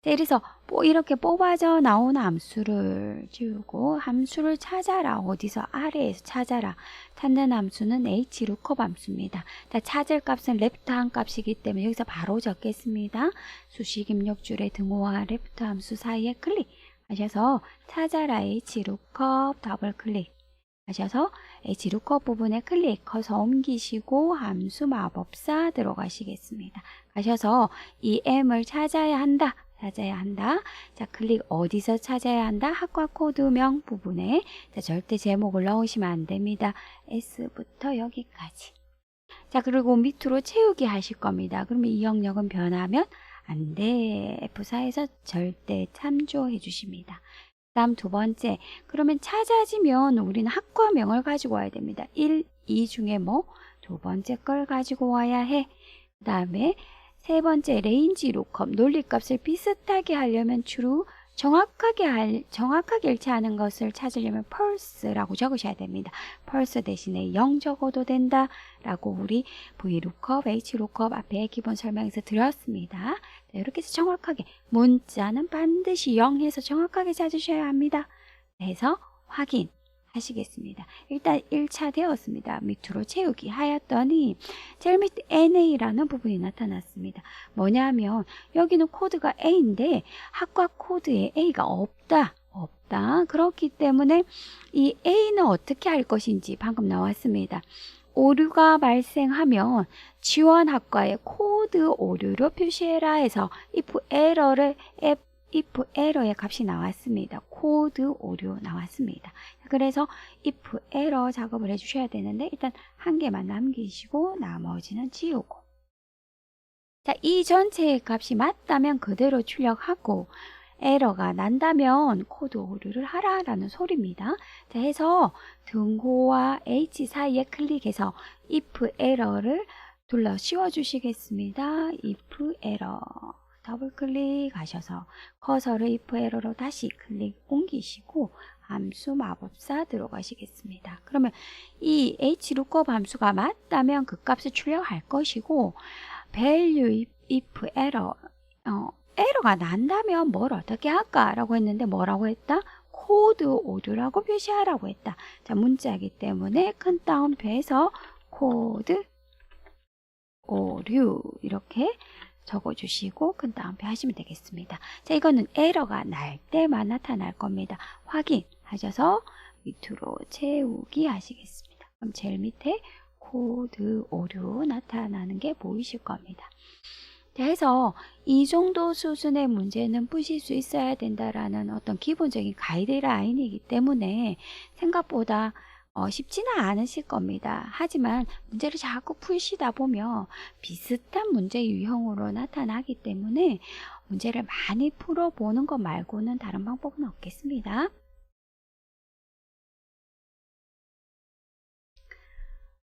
자, 이래서 이렇게 뽑아져 나온 함수를 지우고 함수를 찾아라. 어디서? 아래에서 찾아라. 찾는 함수는 hlookup 함수입니다. 자, 찾을 값은 left 한 값이기 때문에 여기서 바로 적겠습니다. 수식 입력줄의 등호와 left 함수 사이에 클릭 하셔서 찾아라 hlookup 더블 클릭 하셔서 hlookup 부분에 클릭 커서 옮기시고 함수 마법사 들어가시겠습니다. 가셔서 이 m을 찾아야 한다. 자, 클릭 어디서 찾아야 한다? 학과 코드명 부분에 자, 절대 제목을 넣으시면 안 됩니다. S부터 여기까지. 자, 그리고 밑으로 채우기 하실 겁니다. 그러면 이 영역은 변하면 안 돼. F4에서 절대 참조해 주십니다. 다음 두 번째, 그러면 찾아지면 우리는 학과명을 가지고 와야 됩니다. 1, 2 중에 뭐? 두 번째 걸 가지고 와야 해. 그 다음에 세 번째, 레인지 룩업, 논리값을 비슷하게 하려면 true, 정확하게 일치하는 것을 찾으려면 false라고 적으셔야 됩니다. false 대신에 0 적어도 된다 라고 우리 VLOOKUP, HLOOKUP 앞에 기본 설명에서 드렸습니다. 자, 이렇게 해서 정확하게 문자는 반드시 0 해서 정확하게 찾으셔야 합니다. 해서 확인 하시겠습니다. 일단 1차 되었습니다. 밑으로 채우기 하였더니 제일 밑에 NA라는 부분이 나타났습니다. 뭐냐면 여기는 코드가 A인데 학과 코드에 A가 없다. 그렇기 때문에 이 A는 어떻게 할 것인지 방금 나왔습니다. 오류가 발생하면 지원 학과에 코드 오류로 표시해라 해서 if error의 값이 나왔습니다. 코드 오류 나왔습니다. 그래서 if error 작업을 해주셔야 되는데 일단 한 개만 남기시고 나머지는 지우고 자, 이 전체의 값이 맞다면 그대로 출력하고 에러가 난다면 코드 오류를 하라라는 소리입니다. 자, 해서 등호와 H 사이에 클릭해서 if error를 둘러 씌워 주시겠습니다. if error 더블 클릭하셔서 커서를 if error로 다시 클릭 옮기시고 함수 마법사 들어가시겠습니다. 그러면 이 hlookup 함수가 맞다면 그 값을 출력할 것이고 value if error 에러가 난다면 뭘 어떻게 할까? 라고 했는데 뭐라고 했다? 코드 오류라고 표시하라고 했다. 자, 문자이기 때문에 큰 따옴표에서 코드 오류 이렇게 적어주시고 큰 따옴표 하시면 되겠습니다. 자, 이거는 에러가 날 때만 나타날 겁니다. 확인하셔서 밑으로 채우기 하시겠습니다. 그럼 제일 밑에 코드 오류 나타나는 게 보이실 겁니다. 자, 해서 이 정도 수준의 문제는 푸실 수 있어야 된다라는 어떤 기본적인 가이드라인이기 때문에 생각보다 쉽지는 않으실 겁니다. 하지만 문제를 자꾸 푸시다 보면 비슷한 문제 유형으로 나타나기 때문에 문제를 많이 풀어보는 것 말고는 다른 방법은 없겠습니다.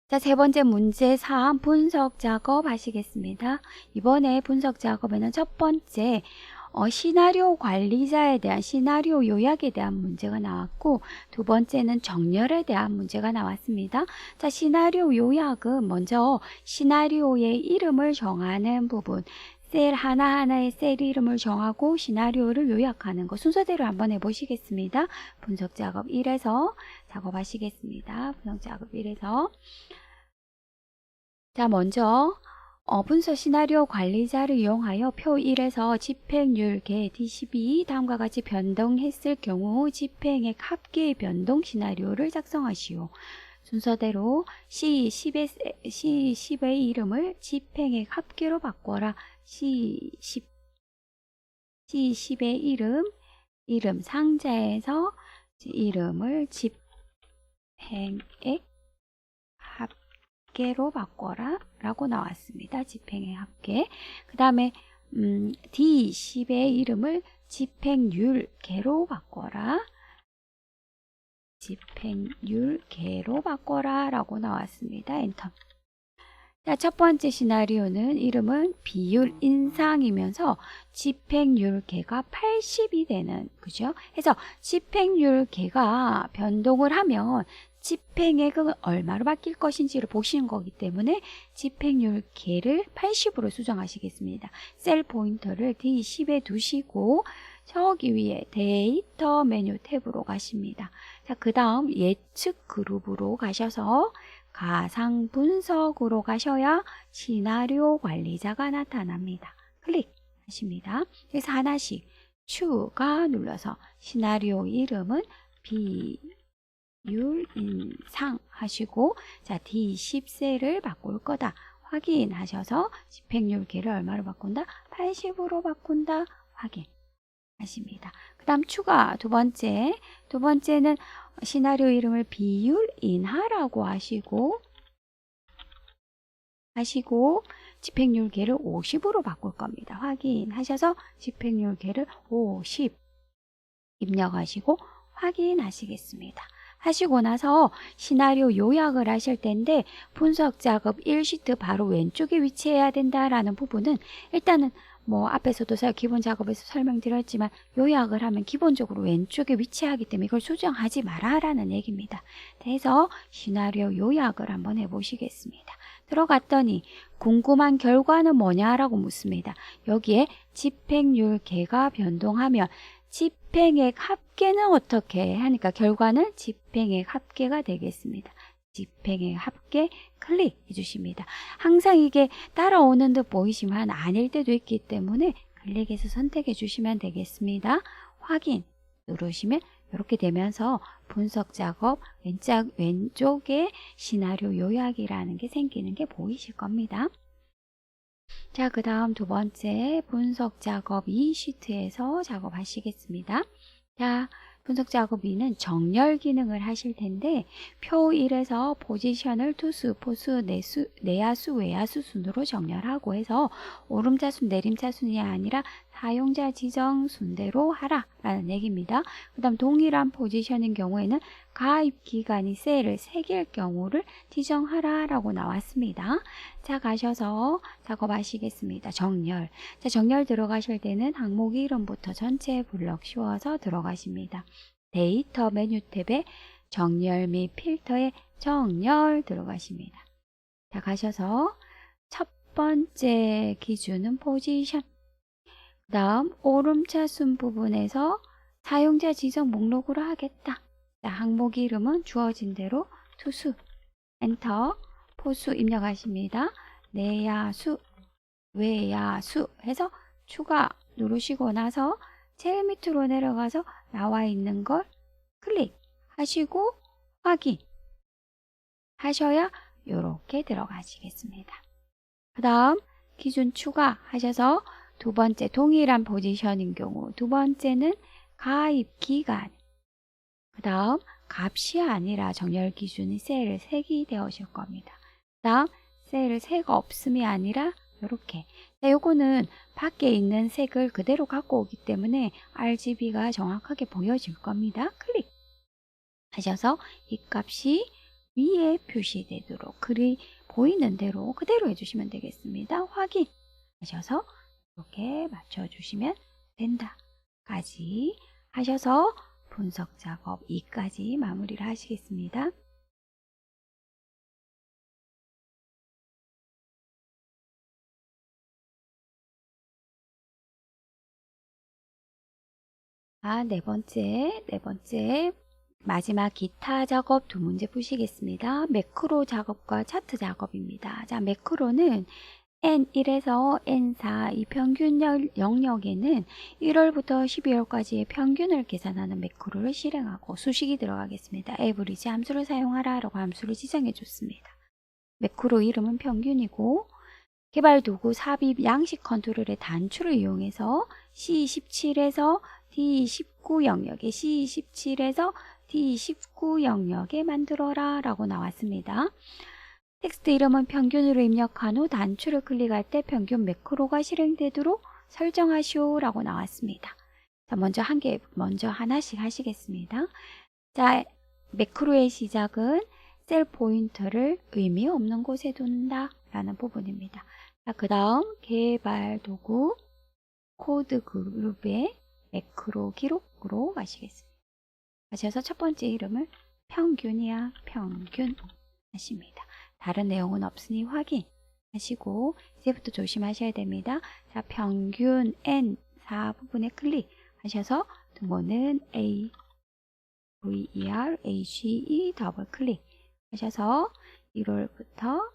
자, 세 번째 문제 3 분석 작업 하시겠습니다. 이번에 분석 작업에는 첫 번째 시나리오 관리자에 대한 시나리오 요약에 대한 문제가 나왔고 두 번째는 정렬에 대한 문제가 나왔습니다. 자, 시나리오 요약은 먼저 시나리오의 이름을 정하는 부분 셀 하나하나의 셀 이름을 정하고 시나리오를 요약하는 거 순서대로 한번 해보시겠습니다. 분석 작업 1에서 작업하시겠습니다. 분석 작업 1에서 자, 먼저 분석 시나리오 관리자를 이용하여 표 1에서 집행률 개 D12 다음과 같이 변동했을 경우 집행액 합계의 변동 시나리오를 작성하시오. 순서대로 C10의 이름을 집행액 합계로 바꿔라. C10의 이름 상자에서 이름을 집행액 합계로 바꿔라 라고 나왔습니다. 집행액 합계. 그 다음에 D10의 이름을 집행률계로 바꿔라. 집행률계로 바꿔라 라고 나왔습니다. 엔터. 자, 첫 번째 시나리오는 이름은 비율 인상이면서 집행률계가 80이 되는, 그죠? 그래서 집행률계가 변동을 하면 집행액은 얼마로 바뀔 것인지를 보시는 거기 때문에 집행률계를 80으로 수정하시겠습니다. 셀 포인터를 D10에 두시고 저기 위에 데이터 메뉴 탭으로 가십니다. 자, 그 다음 예측 그룹으로 가셔서 가상 분석으로 가셔야 시나리오 관리자가 나타납니다. 클릭하십니다. 그래서 하나씩 추가 눌러서 시나리오 이름은 비율 인상 하시고, 자, D10셀을 바꿀 거다 확인하셔서 집행률계를 얼마로 바꾼다? 80으로 바꾼다 확인하십니다. 그 다음 추가 두 번째는 시나리오 이름을 비율 인하라고 하시고 집행률계를 50으로 바꿀 겁니다. 확인하셔서 집행률계를 50 입력하시고 확인하시겠습니다. 하시고 나서 시나리오 요약을 하실 텐데 분석 작업 1시트 바로 왼쪽에 위치해야 된다라는 부분은 일단은 뭐 앞에서도 기본 작업에서 설명드렸지만 요약을 하면 기본적으로 왼쪽에 위치하기 때문에 이걸 수정하지 마라라는 얘기입니다. 그래서 시나리오 요약을 한번 해보시겠습니다. 들어갔더니 궁금한 결과는 뭐냐라고 묻습니다. 여기에 집행률계가 변동하면 집행액 합계는 어떻게 하니까 결과는 집행액 합계가 되겠습니다. 집행액 합계 클릭해 주십니다. 항상 이게 따라오는 듯 보이지만 아닐 때도 있기 때문에 클릭해서 선택해 주시면 되겠습니다. 확인 누르시면 이렇게 되면서 분석 작업 왼쪽에 시나리오 요약이라는 게 생기는 게 보이실 겁니다. 자, 그 다음 두 번째 분석 작업 2시트에서 작업하시겠습니다. 자, 분석 작업 2는 정렬 기능을 하실 텐데 표 1에서 포지션을 투수, 포수, 내야수, 외야수 순으로 정렬하고 해서 오름차순, 내림차순이 아니라 사용자 지정 순대로 하라 라는 얘기입니다. 그 다음 동일한 포지션인 경우에는 가입 기간이 셀을 새길 경우를 지정하라 라고 나왔습니다. 자, 가셔서 작업하시겠습니다. 정렬. 자, 정렬 들어가실 때는 항목 이름부터 전체 블럭 씌워서 들어가십니다. 데이터 메뉴 탭에 정렬 및 필터에 정렬 들어가십니다. 자, 가셔서 첫 번째 기준은 포지션. 그 다음 오름차순 부분에서 사용자 지정 목록으로 하겠다. 자, 항목 이름은 주어진 대로 투수, 엔터, 포수 입력하십니다. 내야수, 외야수 해서 추가 누르시고 나서 제일 밑으로 내려가서 나와 있는 걸 클릭하시고 확인 하셔야 이렇게 들어가시겠습니다. 그 다음 기준 추가하셔서 두 번째 동일한 포지션인 경우 두 번째는 가입 기간, 그 다음 값이 아니라 정렬 기준이 셀을 색이 되어질 겁니다. 그 다음 셀을 색 없음이 아니라 이렇게. 자, 요거는 밖에 있는 색을 그대로 갖고 오기 때문에 RGB가 정확하게 보여질 겁니다. 클릭하셔서 이 값이 위에 표시되도록 글이 보이는 대로 그대로 해주시면 되겠습니다. 확인하셔서 이렇게 맞춰주시면 된다까지 하셔서 분석 작업 2까지 마무리를 하시겠습니다. 네 번째 마지막 기타 작업 두 문제 푸시겠습니다. 매크로 작업과 차트 작업입니다. 자, 매크로는 N1에서 N4 이 평균 영역에는 1월부터 12월까지의 평균을 계산하는 매크로를 실행하고 수식이 들어가겠습니다. average 함수를 사용하라 라고 함수를 지정해 줬습니다. 매크로 이름은 평균이고 개발 도구 삽입 양식 컨트롤의 단추를 이용해서 C17에서 D19 영역에 C17에서 D19 영역에 만들어라 라고 나왔습니다. 텍스트 이름은 평균으로 입력한 후 단추를 클릭할 때 평균 매크로가 실행되도록 설정하시오 라고 나왔습니다. 자, 먼저 하나씩 하시겠습니다. 자, 매크로의 시작은 셀 포인터를 의미 없는 곳에 둔다 라는 부분입니다. 자, 그 다음 개발 도구 코드 그룹의 매크로 기록으로 가시겠습니다. 가셔서 첫 번째 이름을 평균이야 평균 하십니다. 다른 내용은 없으니 확인하시고 이제부터 조심하셔야 됩니다. 자, 평균 N4 부분에 클릭하셔서 등본은 A, VER, AGE 더블 클릭하셔서 1월부터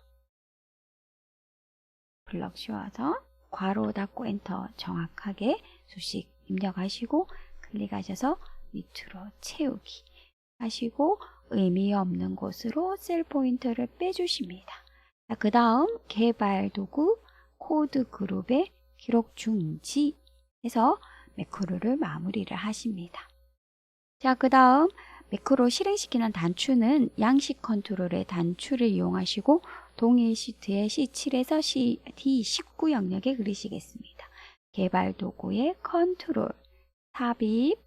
블럭 씌워서 괄호 닫고 엔터 정확하게 수식 입력하시고 클릭하셔서 밑으로 채우기 하시고 의미 없는 곳으로 셀 포인터를 빼주십니다. 그 다음 개발 도구 코드 그룹의 기록 중지 해서 매크로를 마무리를 하십니다. 자, 그 다음 매크로 실행시키는 단추는 양식 컨트롤의 단추를 이용하시고 동일 시트의 C7에서 D19 영역에 그리시겠습니다. 개발 도구의 컨트롤, 삽입,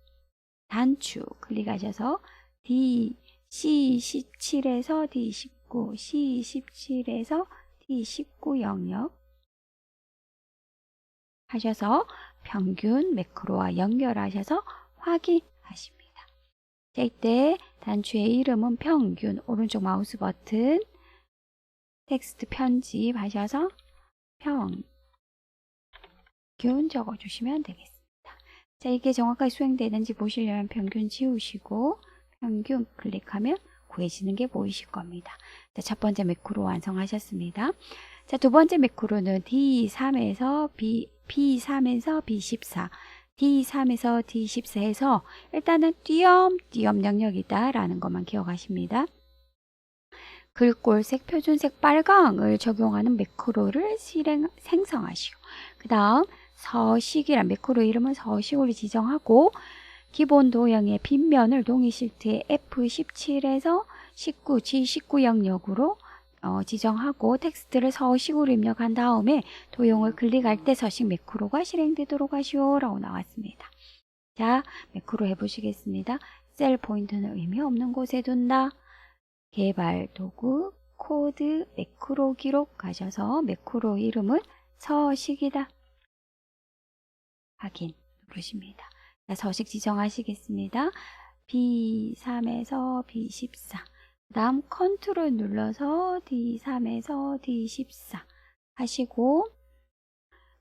단추 클릭하셔서 C17에서 D19, C17에서 D19 영역 하셔서 평균 매크로와 연결하셔서 확인하십니다. 자, 이때 단추의 이름은 평균, 오른쪽 마우스 버튼 텍스트 편집하셔서 평균 적어주시면 되겠습니다. 자, 이게 정확하게 수행되는지 보시려면 평균 지우시고 평균 클릭하면 구해지는 게 보이실 겁니다. 자, 첫 번째 매크로 완성하셨습니다. 자, 두 번째 매크로는 D3에서 B3에서 B14, D3에서 D14에서 일단은 띄엄 영역이다 라는 것만 기억하십니다. 글꼴색, 표준색, 빨강을 적용하는 매크로를 생성하시고 그 다음 서식이란 매크로 이름은 서식으로 지정하고 기본 도형의 빗면을 동의 시트의 F17에서 19, G19 영역으로 지정하고 텍스트를 서식으로 입력한 다음에 도형을 클릭할 때 서식 매크로가 실행되도록 하시오 라고 나왔습니다. 자, 매크로 해보시겠습니다. 셀 포인트는 의미 없는 곳에 둔다. 개발 도구 코드 매크로 기록 가셔서 매크로 이름은 서식이다. 확인 누르십니다. 자, 서식 지정하시겠습니다. B3에서 B14 그 다음 컨트롤 눌러서 D3에서 D14 하시고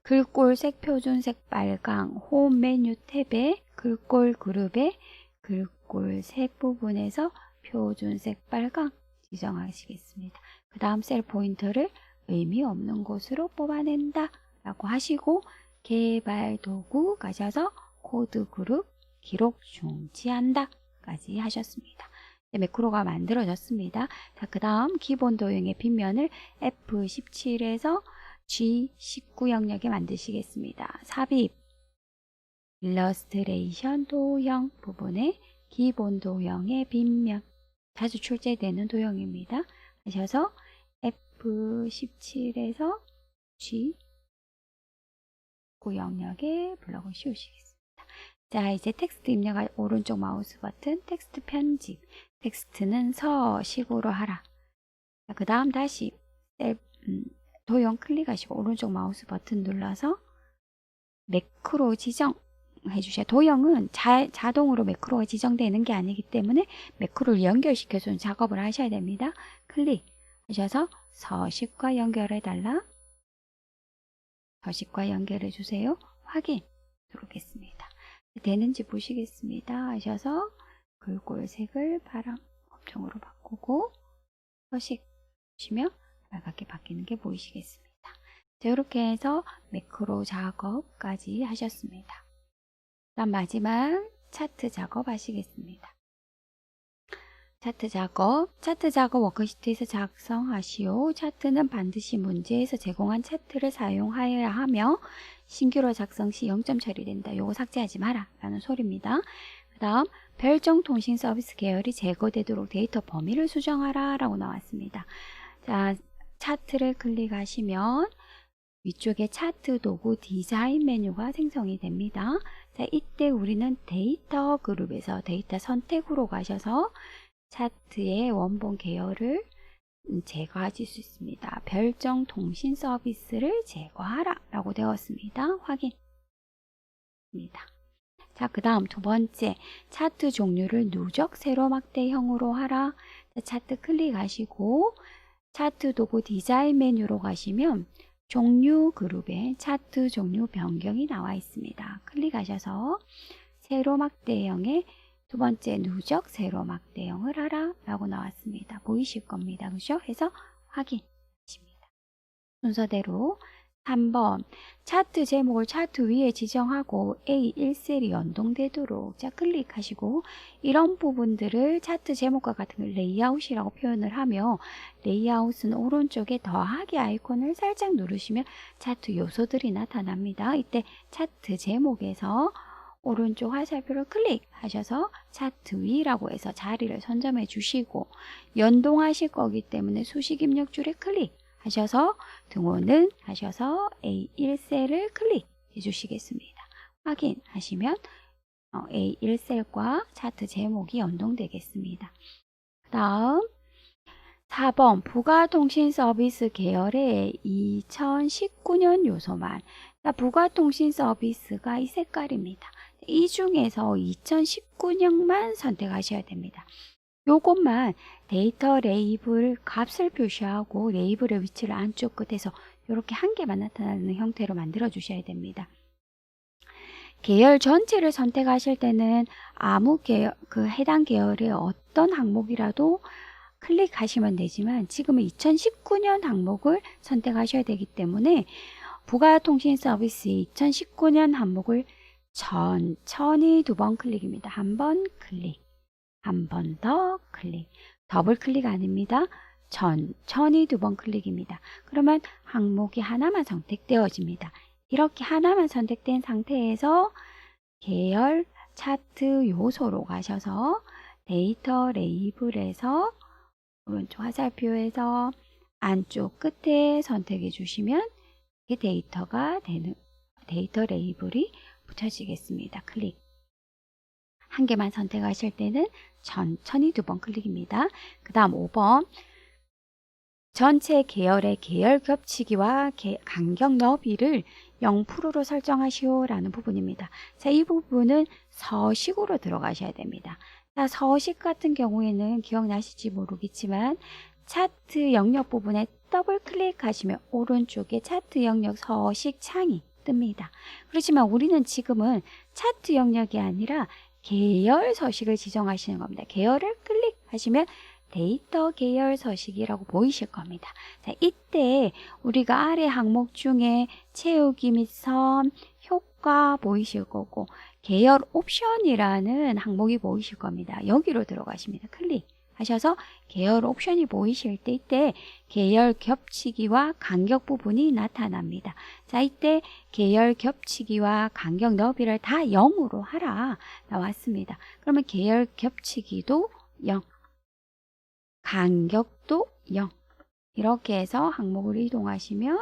글꼴색, 표준색, 빨강 홈 메뉴 탭에 글꼴 그룹의 글꼴색 부분에서 표준색, 빨강 지정하시겠습니다. 그 다음 셀 포인터를 의미 없는 곳으로 뽑아낸다 라고 하시고 개발 도구 가셔서 코드 그룹 기록 중지한다 까지 하셨습니다. 매크로가 만들어졌습니다. 자, 그 다음 기본 도형의 빗면을 F17에서 G19 영역에 만드시겠습니다. 삽입 일러스트레이션 도형 부분에 기본 도형의 빗면 자주 출제되는 도형입니다. 하셔서 F17에서 G19 영역에 블럭을 씌우시겠습니다. 자, 이제 텍스트 입력할 오른쪽 마우스 버튼 텍스트 편집 텍스트는 서식으로 하라. 그 다음 다시 도형 클릭하시고 오른쪽 마우스 버튼 눌러서 매크로 지정해 주셔야 도형은 자동으로 매크로가 지정되는 게 아니기 때문에 매크로를 연결시켜주는 작업을 하셔야 됩니다. 클릭하셔서 서식과 연결해 달라. 서식과 연결해 주세요. 확인 누르겠습니다. 되는지 보시겠습니다. 하셔서 글꼴색을 파랑 검정으로 바꾸고 서식 보시면 빨갛게 바뀌는 게 보이시겠습니다. 자, 이렇게 해서 매크로 작업까지 하셨습니다. 그다음 마지막 차트 작업 하시겠습니다. 차트 작업 워크시트에서 작성하시오. 차트는 반드시 문제에서 제공한 차트를 사용하여야 하며 신규로 작성 시 0점 처리된다. 요거 삭제하지 마라 라는 소리입니다. 그 다음 별정 통신 서비스 계열이 제거되도록 데이터 범위를 수정하라 라고 나왔습니다. 자, 차트를 클릭하시면 위쪽에 차트 도구 디자인 메뉴가 생성이 됩니다. 자, 이때 우리는 데이터 그룹에서 데이터 선택으로 가셔서 차트의 원본 계열을 제거하실 수 있습니다. 별정 통신 서비스를 제거하라 라고 되었습니다. 확인입니다. 자, 그 다음 두 번째, 차트 종류를 누적 세로 막대형으로 하라. 자, 차트 클릭하시고 차트 도구 디자인 메뉴로 가시면 종류 그룹에 차트 종류 변경이 나와 있습니다. 클릭하셔서 세로 막대형의 두 번째 누적 세로 막대형을 하라 라고 나왔습니다. 보이실 겁니다. 그죠? 해서 확인하십니다. 순서대로 3번 차트 제목을 차트 위에 지정하고 A1셀이 연동되도록 자 클릭하시고 이런 부분들을 차트 제목과 같은 걸 레이아웃이라고 표현을 하며 레이아웃은 오른쪽에 더하기 아이콘을 살짝 누르시면 차트 요소들이 나타납니다. 이때 차트 제목에서 오른쪽 화살표를 클릭하셔서 차트 위라고 해서 자리를 선점해 주시고 연동하실 거기 때문에 수식 입력줄에 클릭하셔서 등호는 하셔서 A1셀을 클릭해 주시겠습니다. 확인하시면 A1셀과 차트 제목이 연동되겠습니다. 그 다음 4번 부가통신 서비스 계열의 2019년 요소만 부가통신 서비스가 이 색깔입니다. 이 중에서 2019년만 선택하셔야 됩니다. 요것만 데이터 레이블 값을 표시하고 레이블의 위치를 안쪽 끝에서 이렇게 한 개만 나타나는 형태로 만들어 주셔야 됩니다. 계열 전체를 선택하실 때는 아무 계열, 해당 계열의 어떤 항목이라도 클릭하시면 되지만 지금은 2019년 항목을 선택하셔야 되기 때문에 부가통신 서비스 2019년 항목을 천천히 두 번 클릭입니다. 한 번 클릭, 한 번 더 클릭, 더블 클릭 아닙니다. 천천히 두 번 클릭입니다. 그러면 항목이 하나만 선택되어집니다. 이렇게 하나만 선택된 상태에서 계열 차트 요소로 가셔서 데이터 레이블에서 오른쪽 화살표에서 안쪽 끝에 선택해 주시면 이게 데이터가 되는 데이터 레이블이 붙여지겠습니다. 클릭. 한 개만 선택하실 때는 천천히 두 번 클릭입니다. 그 다음 5번 전체 계열의 계열 겹치기와 간격 너비를 0%로 설정하시오 라는 부분입니다. 자, 이 부분은 서식으로 들어가셔야 됩니다. 자, 서식 같은 경우에는 기억나실지 모르겠지만 차트 영역 부분에 더블 클릭하시면 오른쪽에 차트 영역 서식 창이 뜹니다. 그렇지만 우리는 지금은 차트 영역이 아니라 계열 서식을 지정하시는 겁니다. 계열을 클릭하시면 데이터 계열 서식이라고 보이실 겁니다. 자, 이때 우리가 아래 항목 중에 채우기 및 선, 효과 보이실 거고 계열 옵션이라는 항목이 보이실 겁니다. 여기로 들어가십니다. 클릭하셔서 계열 옵션이 보이실 때 이때 계열 겹치기와 간격 부분이 나타납니다. 자, 이때 계열 겹치기와 간격 너비를 다 0으로 하라 나왔습니다. 그러면 계열 겹치기도 0, 간격도 0 이렇게 해서 항목을 이동하시면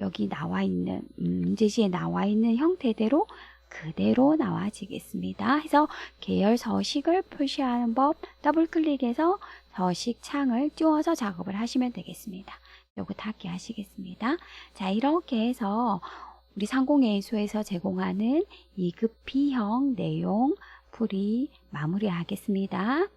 여기 나와 있는 문제지에 나와 있는 형태대로 그대로 나와지겠습니다. 해서 계열 서식을 표시하는 법 더블 클릭해서 서식 창을 띄워서 작업을 하시면 되겠습니다. 요거 닫기 하시겠습니다. 자, 이렇게 해서 우리 상공예수에서 제공하는 2급 B형 내용 풀이 마무리하겠습니다.